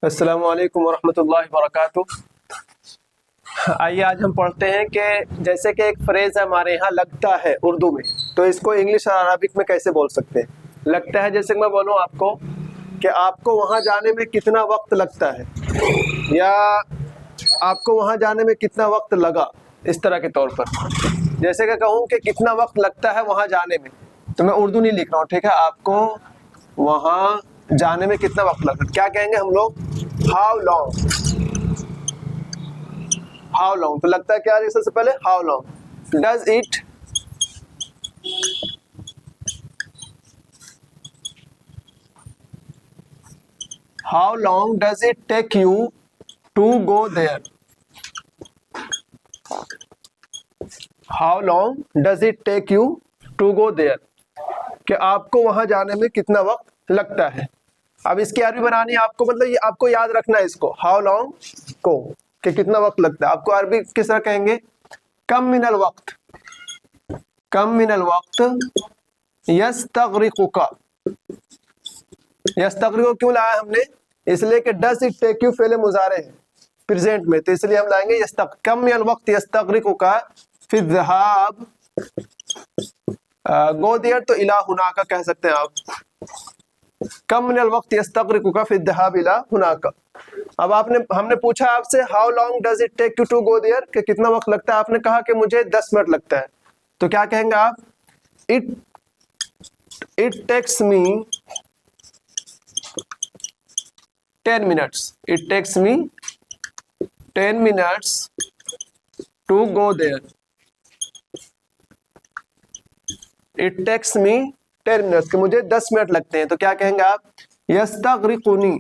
अस्सलामु अलैकुम वरहमतुल्लाहि वबरकातुह। आइए आज हम पढ़ते हैं कि जैसे कि एक फ्रेज है हमारे यहाँ लगता है उर्दू में, तो इसको इंग्लिश और अरबिक में कैसे बोल सकते हैं। लगता है जैसे मैं बोलूँ आपको कि आपको वहाँ जाने में कितना वक्त लगता है, या आपको वहाँ जाने में कितना वक्त लगा, इस तरह के तौर पर। जैसे कि कहूँ कि कितना वक्त लगता है वहाँ जाने में, तो मैं उर्दू नहीं लिख रहा हूँ, ठीक है। आपको वहाँ जाने में कितना वक्त लगता है, क्या कहेंगे हम लोग, हाउ लॉन्ग। हाउ लॉन्ग तो लगता है क्या है, सबसे पहले how long does it how long does it take you to go there. How long does it take you to go there, कि आपको वहां जाने में कितना वक्त लगता है। अब इसकी अरबी बनानी है आपको, मतलब ये आपको याद रखना है इसको, हाउ लॉन्ग को कि कितना वक्त लगता है। आपको अरबी किस तरह कहेंगे, कम मिनल वक्त, कम मिनल वक्त यस्तगरिकुका। यस्तगरिकु क्यों लाया हमने, इसलिए कि डज इट टेक यू फेले मुजारे है प्रेजेंट में, तो इसलिए हम लाएंगे कम मिनल वक्त यस्तगरिकुका फिर ज़हाब गो देयर, तो इला हुनाका कह सकते हैं आप। कम मिनल वक्त यस्तगरिकुका फिर ज़हाब इला हुनाका। अब हमने पूछा आपसे how long does it take you to go there, कि कितना वक्त लगता है। आपने कहा कि मुझे 10 मिनट लगता है, तो क्या कहेंगे आप, it takes me 10 minutes. It takes me 10 minutes to go there. It takes me 10 minutes, कि मुझे 10 मिनट लगते हैं, तो क्या कहेंगे आप, यस्तगरिकुनी,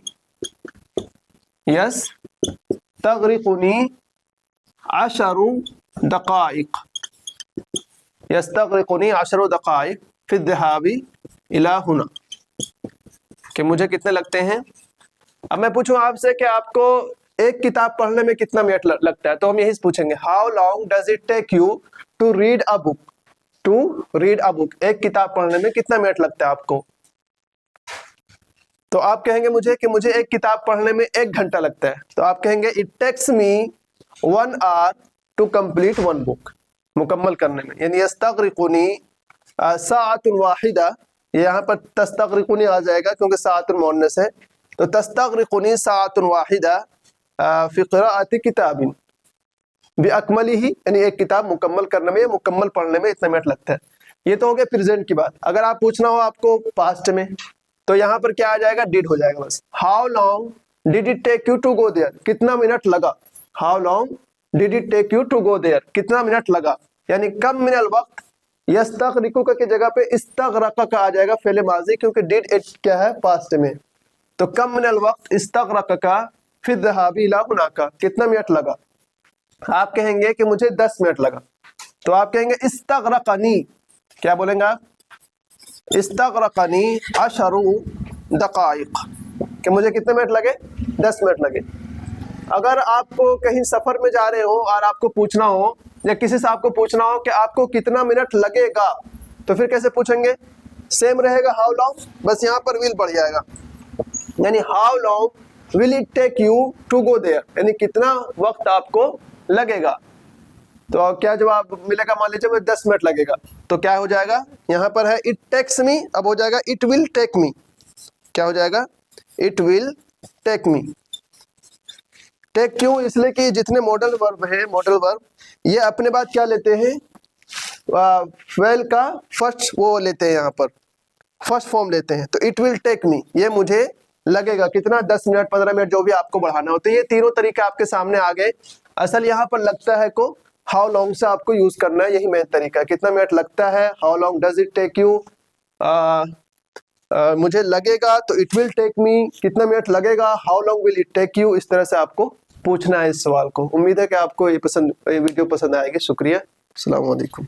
यस्तगरिकुनी अशरु दकाइक। यस्तगरिकुनी अशरु दकाइक फिर ज़हाबी इला हुना, कि मुझे कितने लगते हैं। अब मैं पूछूं आपसे कि आपको एक किताब पढ़ने में कितना मिनट लगता है, तो हम यही पूछेंगे how long does it take you to read a book. To read a book, एक किताब पढ़ने में कितना मिनट लगता है आपको। तो आप कहेंगे मुझे एक किताब पढ़ने में 1 घंटा लगता है, तो आप कहेंगे it takes me 1 hour to complete 1 book, मुकम्मल करने में। यानी यस्तगरिकुनी साअतुन वाहिदा, यहाँ पर तस्तगरिकुनी आ जाएगा क्योंकि साअतुन मुअन्नस है, तो तस्तगरिकुनी साअतुन वाहिदा फी क़िराअति किताबिन बिअकमलिही, यानी एक किताब मुकम्मल करने में, मुकम्मल पढ़ने में इतना मिनट लगता है। ये तो हो गया प्रेजेंट की बात। अगर आप पूछना हो आपको पास्ट में, तो यहाँ पर क्या आ जाएगा, डिड हो जाएगा बस। How long did it take you to go there, कितना मिनट लगा। How long did it take you to go there, कितना मिनट लगा। यानी कम मिनल वक्त यस्तगरिकुका की जगह पे इस्तगरका का आ जाएगा फेले माजी, क्योंकि डिड इट क्या है, पास्ट में। तो कम मिनल वक्त इस्तगरका फिर ज़हाबी इला हुनाका, कितना मिनट लगा। आप कहेंगे कि मुझे 10 मिनट लगा, तो आप कहेंगे इस्तगरकनी, क्या बोलेंगे आप, इस्तगरकनी अशरु दकाइक, कि मुझे कितने मिनट लगे, 10 मिनट लगे। अगर आपको कहीं सफर में जा रहे हो और आपको पूछना हो, या किसी से आपको पूछना हो कि आपको कितना मिनट लगेगा, तो फिर कैसे पूछेंगे, सेम रहेगा हाउ लॉन्ग, बस यहाँ पर विल बढ़ जाएगा। यानी how long will it take you to go there, यानी कितना वक्त आपको लगेगा। तो क्या जवाब मिलेगा, मान लीजिए मुझे 10 मिनट लगेगा, तो क्या हो जाएगा, यहाँ पर है इट टेक्स मी, अब हो जाएगा इट विल टेक मी। क्या हो जाएगा, it will take me. Take क्यों, इसलिए कि जितने मॉडल वर्ब है, मॉडल वर्ब ये अपने बाद क्या लेते हैं, फेल का फर्स्ट वो लेते हैं, यहाँ पर फर्स्ट फॉर्म लेते हैं। तो इट विल टेक मी, ये मुझे लगेगा कितना, 10 मिनट 15 मिनट, जो भी आपको बढ़ाना हो। तो ये तीनों तरीके आपके सामने आ गए। असल यहाँ पर लगता है को हाउ लॉन्ग से आपको यूज करना है, यही मेन तरीका है। कितना मिनट लगता है, how long does it take you, मुझे लगेगा तो इट विल टेक मी, कितना मिनट लगेगा, how long will it take you. इस तरह से आपको पूछना है इस सवाल को। उम्मीद है कि आपको ये वीडियो पसंद आएगी। शुक्रिया, अस्सलाम वालेकुम।